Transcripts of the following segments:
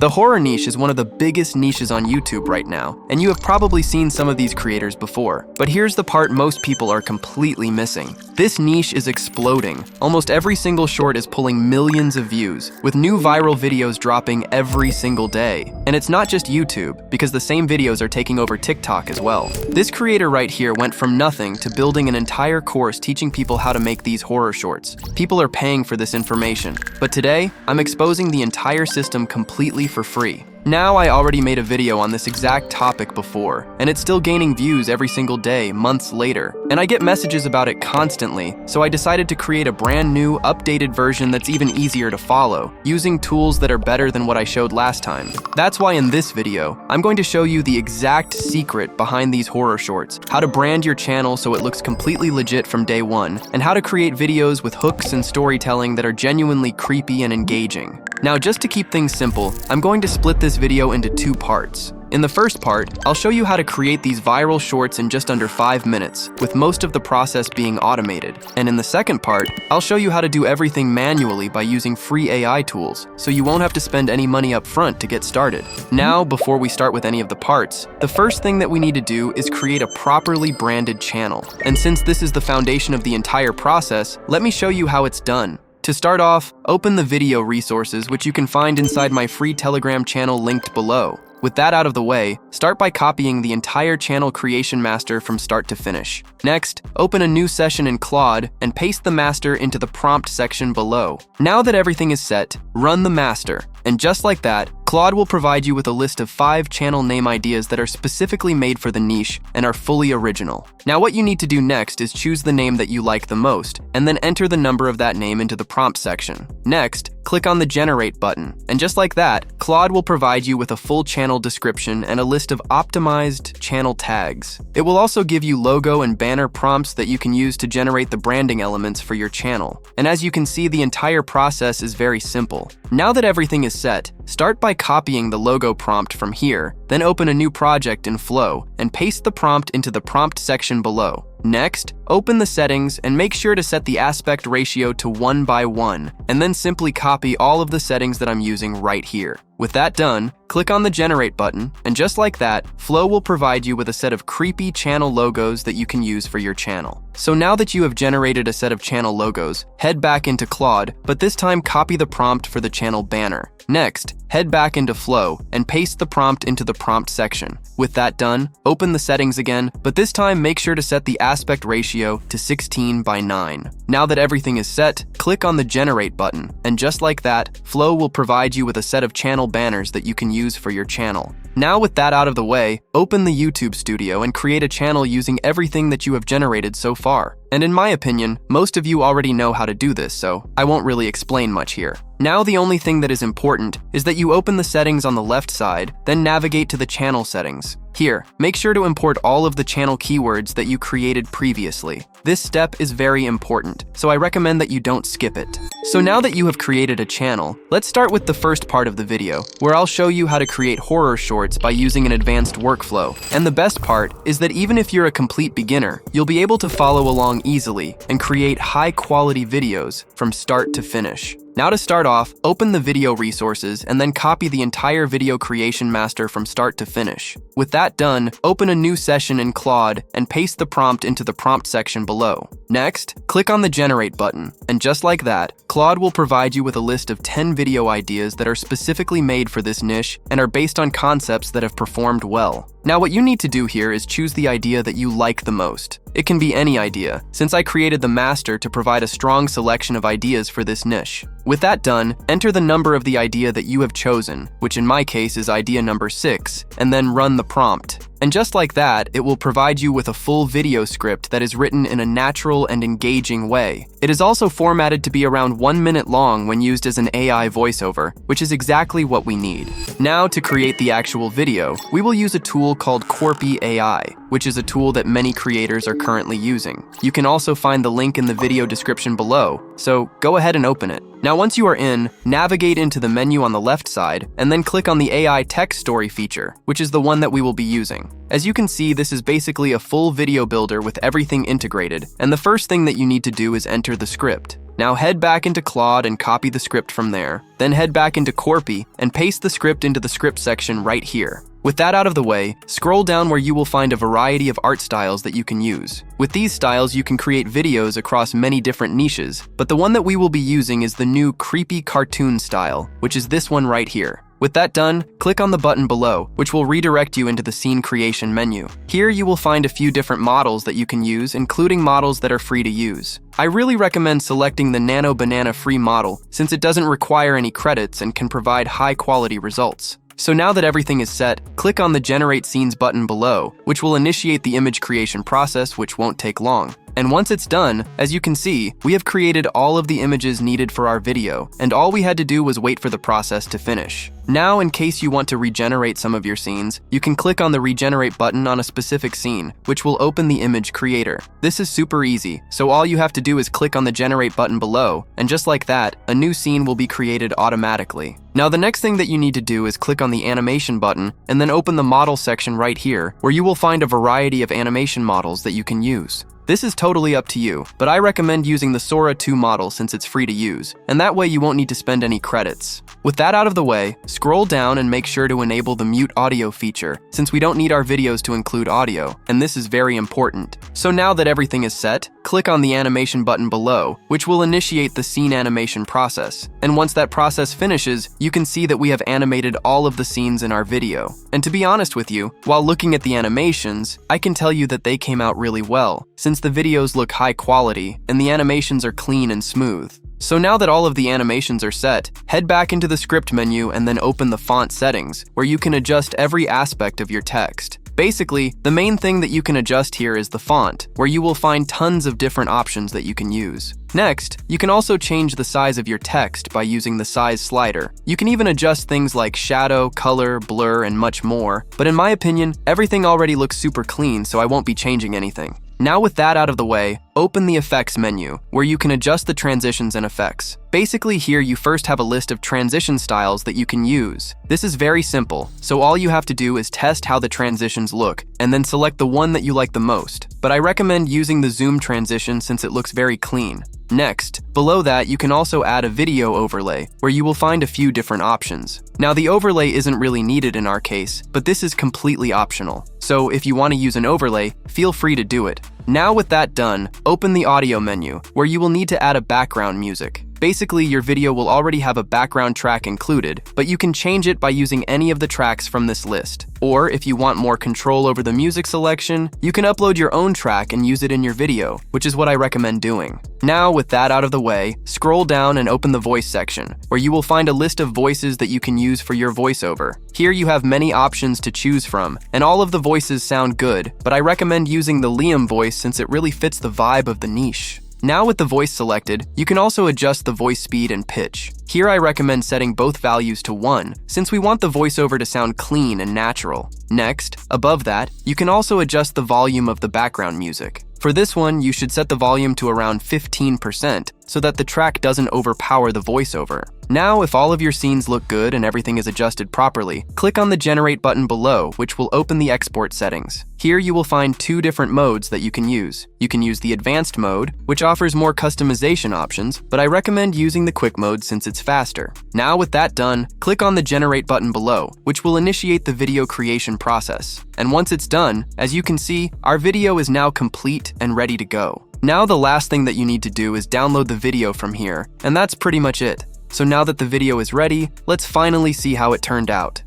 The horror niche is one of the biggest niches on YouTube right now, and you have probably seen some of these creators before. But here's the part most people are completely missing. This niche is exploding. Almost every single short is pulling millions of views, with new viral videos dropping every single day. And it's not just YouTube, because the same videos are taking over TikTok as well. This creator right here went from nothing to building an entire course teaching people how to make these horror shorts. People are paying for this information. But today, I'm exposing the entire system completely for free. Now, I already made a video on this exact topic before, and it's still gaining views every single day, months later. And I get messages about it constantly, so I decided to create a brand new, updated version that's even easier to follow, using tools that are better than what I showed last time. That's why in this video, I'm going to show you the exact secret behind these horror shorts, how to brand your channel so it looks completely legit from day one, and how to create videos with hooks and storytelling that are genuinely creepy and engaging. Now, just to keep things simple, I'm going to split this video into two parts. In the first part, I'll show you how to create these viral shorts in just under 5 minutes, with most of the process being automated. And in the second part, I'll show you how to do everything manually by using free AI tools, so you won't have to spend any money up front to get started. Now, before we start with any of the parts, the first thing that we need to do is create a properly branded channel. And since this is the foundation of the entire process, let me show you how it's done. To start off, open the video resources, which you can find inside my free Telegram channel linked below. With that out of the way, start by copying the entire channel creation master from start to finish. Next, open a new session in Claude and paste the master into the prompt section below. Now that everything is set, run the master. And just like that, Claude will provide you with a list of 5 channel name ideas that are specifically made for the niche and are fully original. Now, what you need to do next is choose the name that you like the most, and then enter the number of that name into the prompt section. Next, click on the Generate button, and just like that, Claude will provide you with a full channel description and a list of optimized channel tags. It will also give you logo and banner prompts that you can use to generate the branding elements for your channel. And as you can see, the entire process is very simple. Now that everything is set, start by copying the logo prompt from here, then open a new project in Flow and paste the prompt into the prompt section below. Next, open the settings and make sure to set the aspect ratio to 1:1, and then simply copy all of the settings that I'm using right here. With that done, click on the Generate button, and just like that, Flow will provide you with a set of creepy channel logos that you can use for your channel. So now that you have generated a set of channel logos, head back into Claude, but this time copy the prompt for the channel banner. Next, head back into Flow and paste the prompt into the prompt section. With that done, open the settings again, but this time make sure to set the aspect ratio to 16:9. Now that everything is set, click on the Generate button, and just like that, Flow will provide you with a set of channel banners that you can use for your channel. Now with that out of the way, open the YouTube Studio and create a channel using everything that you have generated so far. And in my opinion, most of you already know how to do this, so I won't really explain much here. Now the only thing that is important is that you open the settings on the left side, then navigate to the channel settings. Here, make sure to import all of the channel keywords that you created previously. This step is very important, so I recommend that you don't skip it. So now that you have created a channel, let's start with the first part of the video, where I'll show you how to create horror shorts by using an advanced workflow. And the best part is that even if you're a complete beginner, you'll be able to follow along easily and create high-quality videos from start to finish. Now to start off, open the video resources and then copy the entire video creation master from start to finish. With that done, open a new session in Claude and paste the prompt into the prompt section below. Next, click on the Generate button, and just like that, Claude will provide you with a list of 10 video ideas that are specifically made for this niche and are based on concepts that have performed well. Now what you need to do here is choose the idea that you like the most. It can be any idea, since I created the master to provide a strong selection of ideas for this niche. With that done, enter the number of the idea that you have chosen, which in my case is idea number 6, and then run the prompt. And just like that, it will provide you with a full video script that is written in a natural and engaging way. It is also formatted to be around 1 minute long when used as an AI voiceover, which is exactly what we need. Now to create the actual video, we will use a tool called Corpy AI, which is a tool that many creators are currently using. You can also find the link in the video description below, so go ahead and open it. Now once you are in, navigate into the menu on the left side, and then click on the AI text story feature, which is the one that we will be using. everything. As you can see, this is basically a full video builder with everything integrated, and the first thing that you need to do is enter the script. Now head back into Claude and copy the script from there. Then head back into Corpy and paste the script into the script section right here. With that out of the way, scroll down where you will find a variety of art styles that you can use. With these styles, you can create videos across many different niches, but the one that we will be using is the new creepy cartoon style, which is this one right here. With that done, click on the button below, which will redirect you into the scene creation menu. Here you will find a few different models that you can use, including models that are free to use. I really recommend selecting the Nano Banana free model since it doesn't require any credits and can provide high quality results. So now that everything is set, click on the Generate Scenes button below, which will initiate the image creation process, which won't take long. And once it's done, as you can see, we have created all of the images needed for our video, and all we had to do was wait for the process to finish. Now, in case you want to regenerate some of your scenes, you can click on the Regenerate button on a specific scene, which will open the image creator. This is super easy, so all you have to do is click on the Generate button below, and just like that, a new scene will be created automatically. Now, the next thing that you need to do is click on the Animation button, and then open the Model section right here, where you will find a variety of animation models that you can use. This is totally up to you, but I recommend using the Sora 2 model since it's free to use, and that way you won't need to spend any credits. With that out of the way, scroll down and make sure to enable the mute audio feature, since we don't need our videos to include audio, and this is very important. So now that everything is set, click on the animation button below, which will initiate the scene animation process. And once that process finishes, you can see that we have animated all of the scenes in our video. And to be honest with you, while looking at the animations, I can tell you that they came out really well, since the videos look high quality and the animations are clean and smooth. So now that all of the animations are set, head back into the script menu and then open the font settings, where you can adjust every aspect of your text. Basically, the main thing that you can adjust here is the font, where you will find tons of different options that you can use. Next, you can also change the size of your text by using the size slider. You can even adjust things like shadow, color, blur, and much more, but in my opinion, everything already looks super clean, so I won't be changing anything. Now with that out of the way, open the Effects menu, where you can adjust the transitions and effects. Basically here you first have a list of transition styles that you can use. This is very simple, so all you have to do is test how the transitions look, and then select the one that you like the most. But I recommend using the zoom transition since it looks very clean. Next, below that you can also add a video overlay, where you will find a few different options. Now the overlay isn't really needed in our case, but this is completely optional. So if you want to use an overlay, feel free to do it. Now with that done, open the audio menu, where you will need to add a background music. Basically, your video will already have a background track included, but you can change it by using any of the tracks from this list. Or if you want more control over the music selection, you can upload your own track and use it in your video, which is what I recommend doing. Now, with that out of the way, scroll down and open the voice section, where you will find a list of voices that you can use for your voiceover. Here you have many options to choose from, and all of the voices sound good, but I recommend using the Liam voice since it really fits the vibe of the niche. Now with the voice selected, you can also adjust the voice speed and pitch. Here I recommend setting both values to 1, since we want the voiceover to sound clean and natural. Next, above that, you can also adjust the volume of the background music. For this one, you should set the volume to around 15% so that the track doesn't overpower the voiceover. Now, if all of your scenes look good and everything is adjusted properly, click on the Generate button below, which will open the export settings. Here you will find 2 different modes that you can use. You can use the Advanced mode, which offers more customization options, but I recommend using the Quick mode since it's faster. Now with that done, click on the Generate button below, which will initiate the video creation process. And once it's done, as you can see, our video is now complete and ready to go. Now the last thing that you need to do is download the video from here, and that's pretty much it. So now that the video is ready, let's finally see how it turned out.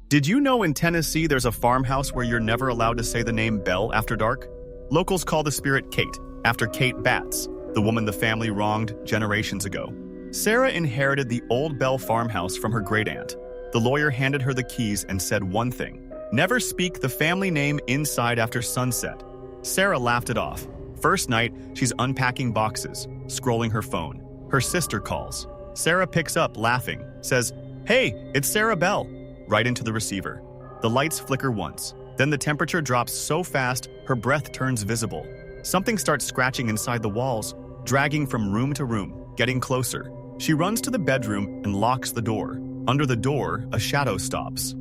Did you know in Tennessee there's a farmhouse where you're never allowed to say the name Belle after dark? Locals call the spirit Kate, after Kate Batts, the woman the family wronged generations ago. Sarah inherited the old Belle farmhouse from her great-aunt. The lawyer handed her the keys and said one thing: never speak the family name inside after sunset. Sarah laughed it off. First night, she's unpacking boxes, scrolling her phone. Her sister calls. Sarah picks up, laughing, says, "Hey, it's Sarah Belle," right into the receiver. The lights flicker once. Then the temperature drops so fast, her breath turns visible. Something starts scratching inside the walls, dragging from room to room, getting closer. She runs to the bedroom and locks the door. Under the door, a shadow stops.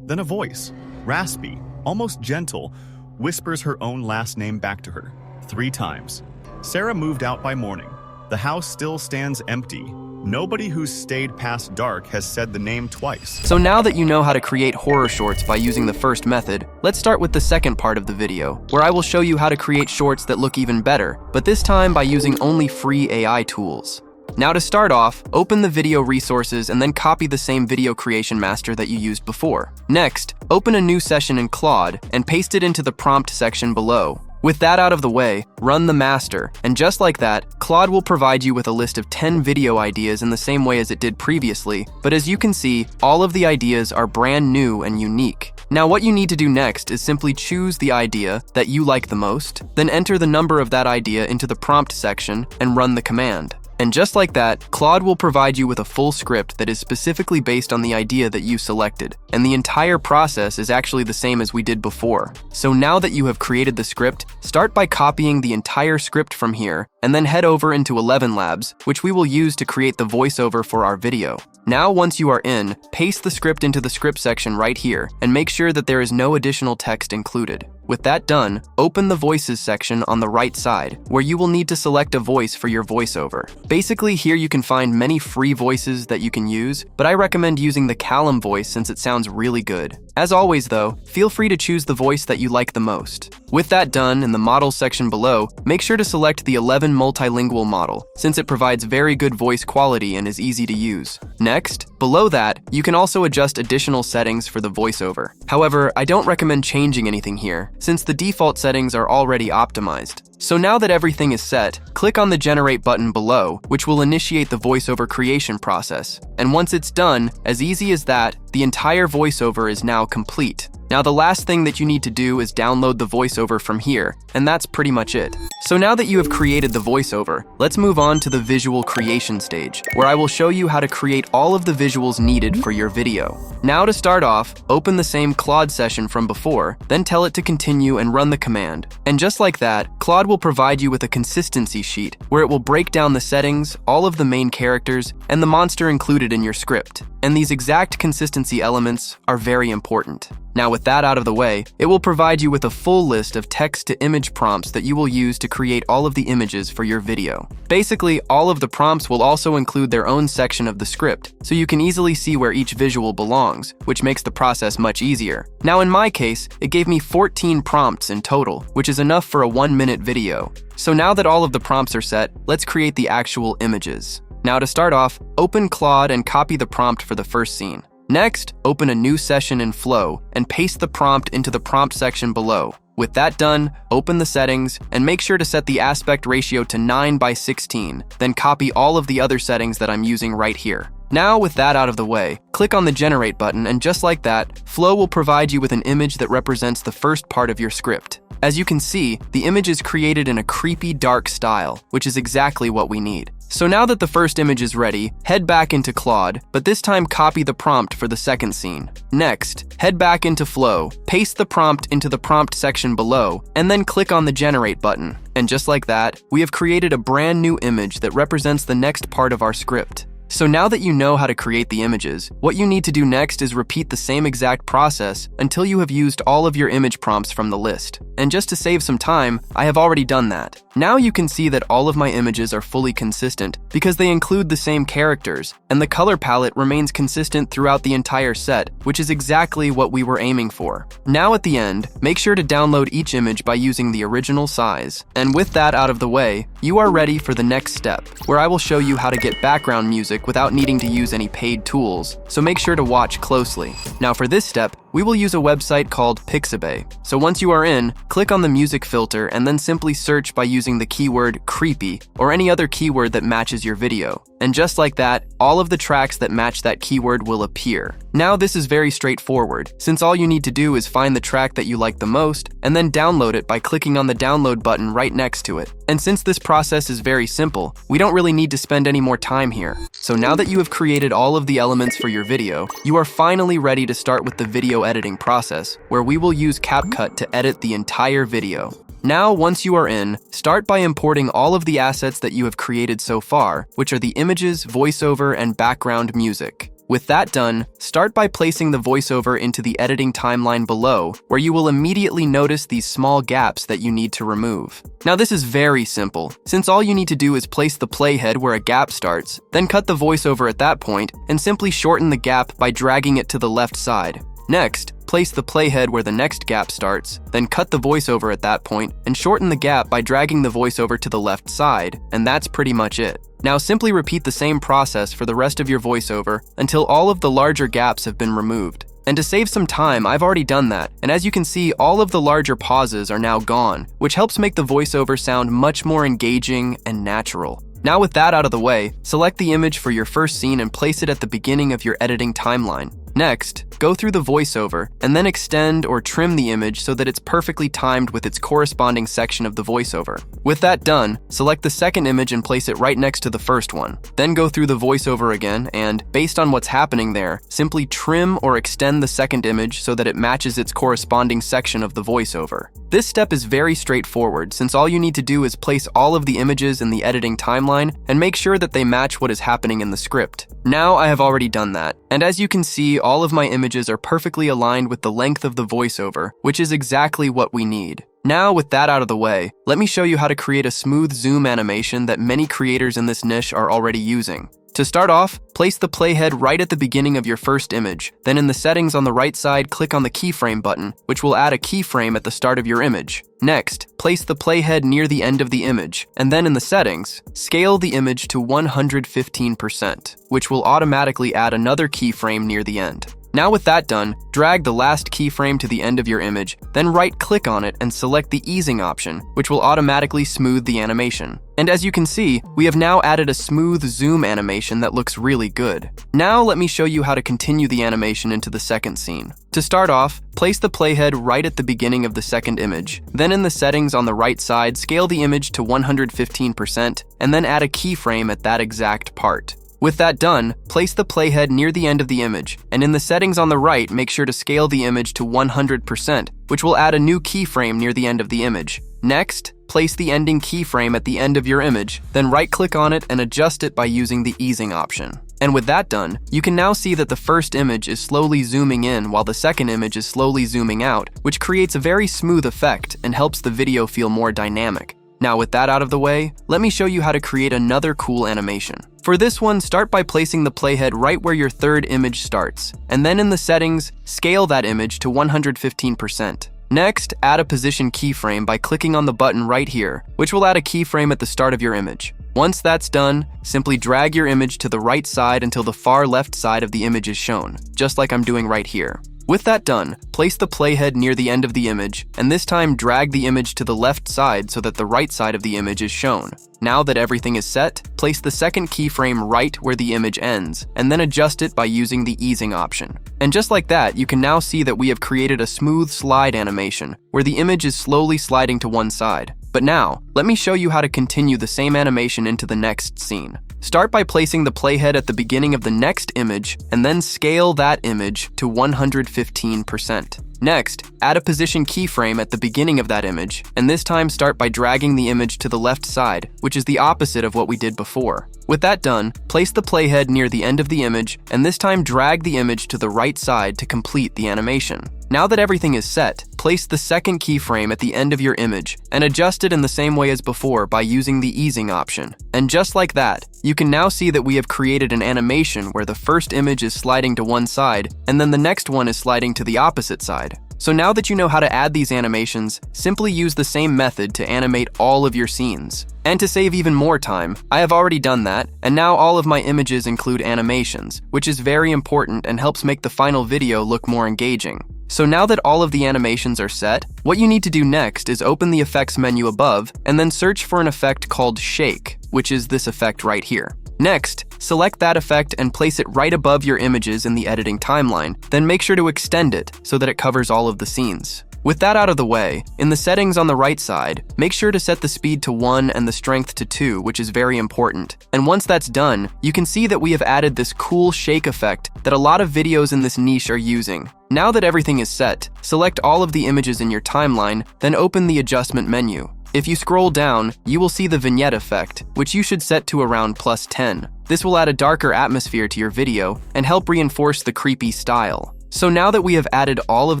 Then a voice, raspy, almost gentle, whispers her own last name back to her 3 times. Sarah moved out by morning. The house still stands empty. Nobody who's stayed past dark has said the name twice. So now that you know how to create horror shorts by using the first method, let's start with the second part of the video, where I will show you how to create shorts that look even better, but this time by using only free AI tools. Now to start off, open the video resources and then copy the same video creation master that you used before. Next, open a new session in Claude and paste it into the prompt section below. With that out of the way, run the master, and just like that, Claude will provide you with a list of 10 video ideas in the same way as it did previously, but as you can see, all of the ideas are brand new and unique. Now what you need to do next is simply choose the idea that you like the most, then enter the number of that idea into the prompt section and run the command. And just like that, Claude will provide you with a full script that is specifically based on the idea that you selected. And the entire process is actually the same as we did before. So now that you have created the script, start by copying the entire script from here, and then head over into 11 Labs, which we will use to create the voiceover for our video. Now once you are in, paste the script into the script section right here, and make sure that there is no additional text included. With that done, open the Voices section on the right side, where you will need to select a voice for your voiceover. Basically, here you can find many free voices that you can use, but I recommend using the Callum voice since it sounds really good. As always though, feel free to choose the voice that you like the most. With that done, in the Models section below, make sure to select the 11 multilingual model, since it provides very good voice quality and is easy to use. Next, below that, you can also adjust additional settings for the voiceover. However, I don't recommend changing anything here, since the default settings are already optimized. So now that everything is set, click on the Generate button below, which will initiate the voiceover creation process. And once it's done, as easy as that, the entire voiceover is now complete. Now the last thing that you need to do is download the voiceover from here, and that's pretty much it. So now that you have created the voiceover, let's move on to the visual creation stage, where I will show you how to create all of the visuals needed for your video. Now to start off, open the same Claude session from before, then tell it to continue and run the command. And just like that, Claude will provide you with a consistency sheet, where it will break down the settings, all of the main characters, and the monster included in your script. And these exact consistency elements are very important. Now with that out of the way, it will provide you with a full list of text-to-image prompts that you will use to create all of the images for your video. Basically, all of the prompts will also include their own section of the script, so you can easily see where each visual belongs, which makes the process much easier. Now in my case, it gave me 14 prompts in total, which is enough for a 1-minute video. So now that all of the prompts are set, let's create the actual images. Now to start off, open Claude and copy the prompt for the first scene. Next, open a new session in Flow and paste the prompt into the prompt section below. With that done, open the settings and make sure to set the aspect ratio to 9:16, then copy all of the other settings that I'm using right here. Now with that out of the way, click on the Generate button and just like that, Flow will provide you with an image that represents the first part of your script. As you can see, the image is created in a creepy, dark style, which is exactly what we need. So now that the first image is ready, head back into Claude, but this time copy the prompt for the second scene. Next, head back into Flow, paste the prompt into the prompt section below, and then click on the Generate button. And just like that, we have created a brand new image that represents the next part of our script. So now that you know how to create the images, what you need to do next is repeat the same exact process until you have used all of your image prompts from the list. And just to save some time, I have already done that. Now you can see that all of my images are fully consistent because they include the same characters, and the color palette remains consistent throughout the entire set, which is exactly what we were aiming for. Now at the end, make sure to download each image by using the original size. And with that out of the way, you are ready for the next step, where I will show you how to get background music without needing to use any paid tools, so make sure to watch closely. Now for this step, we will use a website called Pixabay. So once you are in, click on the music filter and then simply search by using the keyword creepy or any other keyword that matches your video. And just like that, all of the tracks that match that keyword will appear. Now this is very straightforward, since all you need to do is find the track that you like the most and then download it by clicking on the download button right next to it. And since this process is very simple, we don't really need to spend any more time here. So now that you have created all of the elements for your video, you are finally ready to start with the video editing process, where we will use CapCut to edit the entire video. Now, once you are in, start by importing all of the assets that you have created so far, which are the images, voiceover, and background music. With that done, start by placing the voiceover into the editing timeline below, where you will immediately notice these small gaps that you need to remove. Now this is very simple, since all you need to do is place the playhead where a gap starts, then cut the voiceover at that point, and simply shorten the gap by dragging it to the left side. Next, place the playhead where the next gap starts, then cut the voiceover at that point, and shorten the gap by dragging the voiceover to the left side, and that's pretty much it. Now simply repeat the same process for the rest of your voiceover until all of the larger gaps have been removed. And to save some time, I've already done that, and as you can see, all of the larger pauses are now gone, which helps make the voiceover sound much more engaging and natural. Now with that out of the way, select the image for your first scene and place it at the beginning of your editing timeline. Next, go through the voiceover and then extend or trim the image so that it's perfectly timed with its corresponding section of the voiceover. With that done, select the second image and place it right next to the first one. Then go through the voiceover again and, based on what's happening there, simply trim or extend the second image so that it matches its corresponding section of the voiceover. This step is very straightforward since all you need to do is place all of the images in the editing timeline and make sure that they match what is happening in the script. Now I have already done that, and as you can see, all of my images are perfectly aligned with the length of the voiceover, which is exactly what we need. Now, with that out of the way, let me show you how to create a smooth zoom animation that many creators in this niche are already using. To start off, place the playhead right at the beginning of your first image. Then in the settings on the right side, click on the keyframe button, which will add a keyframe at the start of your image. Next, place the playhead near the end of the image, and then in the settings, scale the image to 115%, which will automatically add another keyframe near the end. Now with that done, drag the last keyframe to the end of your image, then right-click on it and select the easing option, which will automatically smooth the animation. And as you can see, we have now added a smooth zoom animation that looks really good. Now let me show you how to continue the animation into the second scene. To start off, place the playhead right at the beginning of the second image. Then in the settings on the right side, scale the image to 115%, and then add a keyframe at that exact part. With that done, place the playhead near the end of the image, and in the settings on the right, make sure to scale the image to 100%, which will add a new keyframe near the end of the image. Next, place the ending keyframe at the end of your image, then right-click on it and adjust it by using the easing option. And with that done, you can now see that the first image is slowly zooming in while the second image is slowly zooming out, which creates a very smooth effect and helps the video feel more dynamic. Now with that out of the way, let me show you how to create another cool animation. For this one, start by placing the playhead right where your third image starts, and then in the settings, scale that image to 115%. Next, add a position keyframe by clicking on the button right here, which will add a keyframe at the start of your image. Once that's done, simply drag your image to the right side until the far left side of the image is shown, just like I'm doing right here. With that done, place the playhead near the end of the image, and this time drag the image to the left side so that the right side of the image is shown. Now that everything is set, place the second keyframe right where the image ends, and then adjust it by using the easing option. And just like that, you can now see that we have created a smooth slide animation, where the image is slowly sliding to one side. But now, let me show you how to continue the same animation into the next scene. Start by placing the playhead at the beginning of the next image, and then scale that image to 115%. Next, add a position keyframe at the beginning of that image, and this time start by dragging the image to the left side, which is the opposite of what we did before. With that done, place the playhead near the end of the image, and this time drag the image to the right side to complete the animation. Now that everything is set, place the second keyframe at the end of your image, and adjust it in the same way as before by using the easing option. And just like that, you can now see that we have created an animation where the first image is sliding to one side, and then the next one is sliding to the opposite side. So now that you know how to add these animations, simply use the same method to animate all of your scenes. And to save even more time, I have already done that, and now all of my images include animations, which is very important and helps make the final video look more engaging. So now that all of the animations are set, what you need to do next is open the effects menu above and then search for an effect called Shake, which is this effect right here. Next, select that effect and place it right above your images in the editing timeline, then make sure to extend it so that it covers all of the scenes. With that out of the way, in the settings on the right side, make sure to set the speed to 1 and the strength to 2, which is very important. And once that's done, you can see that we have added this cool shake effect that a lot of videos in this niche are using. Now that everything is set, select all of the images in your timeline, then open the adjustment menu. If you scroll down, you will see the vignette effect, which you should set to around +10. This will add a darker atmosphere to your video and help reinforce the creepy style. So now that we have added all of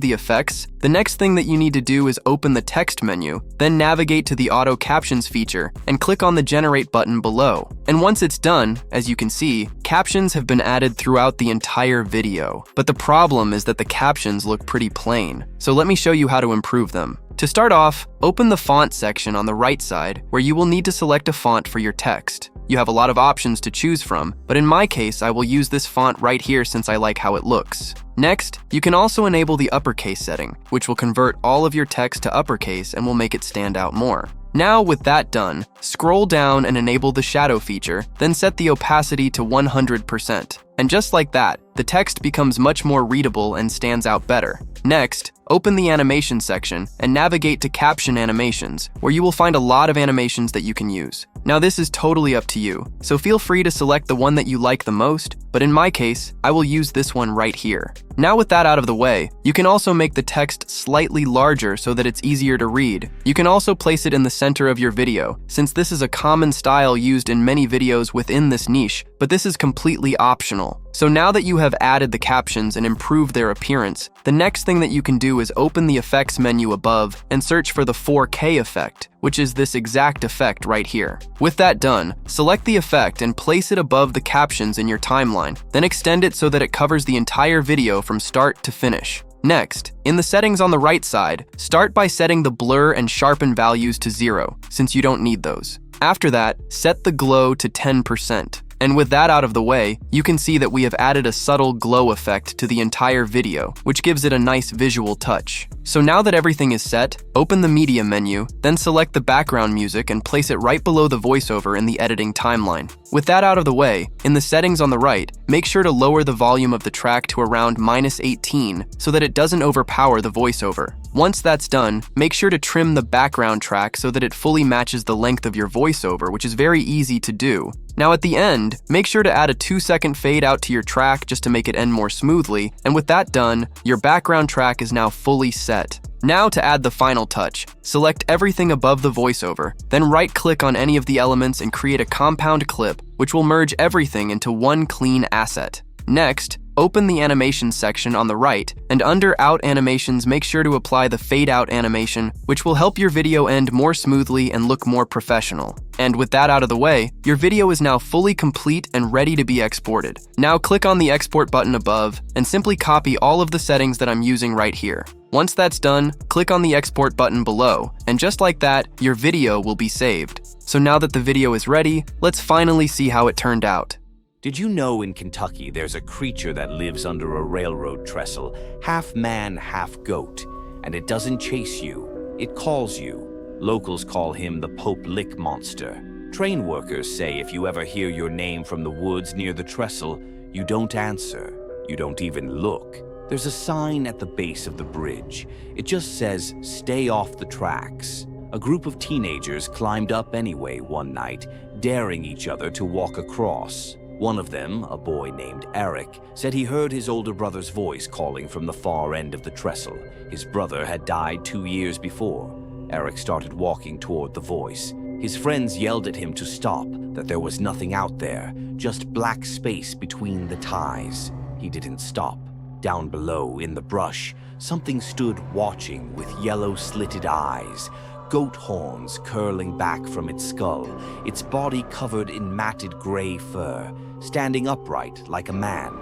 the effects, the next thing that you need to do is open the text menu, then navigate to the auto captions feature and click on the generate button below. And once it's done, as you can see, captions have been added throughout the entire video. But the problem is that the captions look pretty plain. So let me show you how to improve them. To start off, open the font section on the right side where you will need to select a font for your text. You have a lot of options to choose from, but in my case, I will use this font right here since I like how it looks. Next, you can also enable the uppercase setting, which will convert all of your text to uppercase and will make it stand out more. Now, with that done, scroll down and enable the shadow feature, then set the opacity to 100%. And just like that, the text becomes much more readable and stands out better. Next, open the animation section and navigate to caption animations, where you will find a lot of animations that you can use. Now this is totally up to you, so feel free to select the one that you like the most, but in my case, I will use this one right here. Now with that out of the way, you can also make the text slightly larger so that it's easier to read. You can also place it in the center of your video, since this is a common style used in many videos within this niche, but this is completely optional. So now that you have added the captions and improved their appearance, the next thing that you can do is open the effects menu above and search for the 4K effect, which is this exact effect right here. With that done, select the effect and place it above the captions in your timeline, then extend it so that it covers the entire video from start to finish. Next, in the settings on the right side, start by setting the blur and sharpen values to 0, since you don't need those. After that, set the glow to 10%. And with that out of the way, you can see that we have added a subtle glow effect to the entire video, which gives it a nice visual touch. So now that everything is set, open the media menu, then select the background music and place it right below the voiceover in the editing timeline. With that out of the way, in the settings on the right, make sure to lower the volume of the track to around -18 so that it doesn't overpower the voiceover. Once that's done, make sure to trim the background track so that it fully matches the length of your voiceover, which is very easy to do. Now at the end, make sure to add a 2-second fade out to your track just to make it end more smoothly, and with that done, your background track is now fully set. Now to add the final touch, select everything above the voiceover, then right-click on any of the elements and create a compound clip, which will merge everything into one clean asset. Next, open the animation section on the right, and under Out Animations, make sure to apply the Fade Out animation, which will help your video end more smoothly and look more professional. And with that out of the way, your video is now fully complete and ready to be exported. Now click on the Export button above, and simply copy all of the settings that I'm using right here. Once that's done, click on the Export button below, and just like that, your video will be saved. So now that the video is ready, let's finally see how it turned out. Did you know in Kentucky there's a creature that lives under a railroad trestle, half man, half goat, and it doesn't chase you, it calls you. Locals call him the Pope Lick Monster. Train workers say if you ever hear your name from the woods near the trestle, you don't answer, you don't even look. There's a sign at the base of the bridge. It just says, "Stay off the tracks." A group of teenagers climbed up anyway one night, daring each other to walk across. One of them, a boy named Eric, said he heard his older brother's voice calling from the far end of the trestle. His brother had died 2 years before. Eric started walking toward the voice. His friends yelled at him to stop, that there was nothing out there, just black space between the ties. He didn't stop. Down below, in the brush, something stood watching with yellow slitted eyes, goat horns curling back from its skull, its body covered in matted gray fur, standing upright like a man.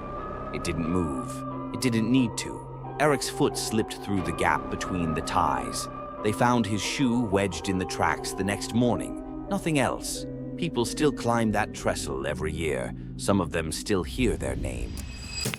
It didn't move. It didn't need to. Eric's foot slipped through the gap between the ties. They found his shoe wedged in the tracks the next morning. Nothing else. People still climb that trestle every year. Some of them still hear their name.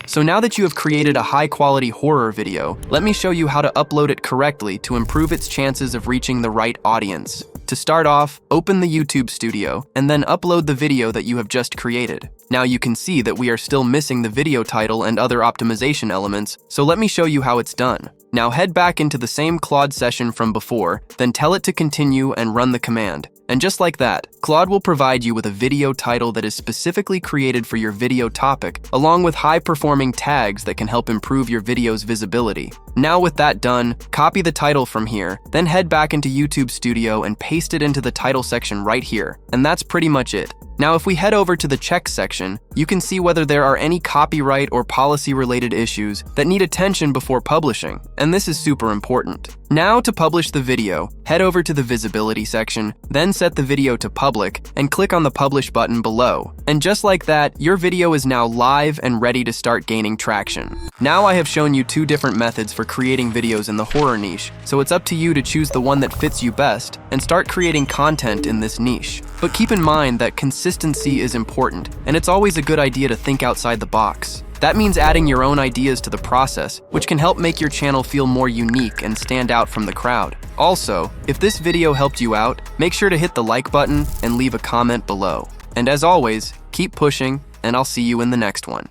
So now that you have created a high-quality horror video, let me show you how to upload it correctly to improve its chances of reaching the right audience. To start off, open the YouTube studio and then upload the video that you have just created. Now you can see that we are still missing the video title and other optimization elements, so let me show you how it's done. Now head back into the same Claude session from before, then tell it to continue and run the command. And just like that, Claude will provide you with a video title that is specifically created for your video topic, along with high-performing tags that can help improve your video's visibility. Now with that done, copy the title from here, then head back into YouTube Studio and paste it into the title section right here. And that's pretty much it. Now if we head over to the check section, you can see whether there are any copyright or policy-related issues that need attention before publishing, and this is super important. Now to publish the video, head over to the visibility section, then set the video to public, and click on the publish button below. And just like that, your video is now live and ready to start gaining traction. Now I have shown you two different methods for creating videos in the horror niche, so it's up to you to choose the one that fits you best and start creating content in this niche. But keep in mind that consistency is important, and it's always a good idea to think outside the box. That means adding your own ideas to the process, which can help make your channel feel more unique and stand out from the crowd. Also, if this video helped you out, make sure to hit the like button and leave a comment below. And as always, keep pushing, and I'll see you in the next one.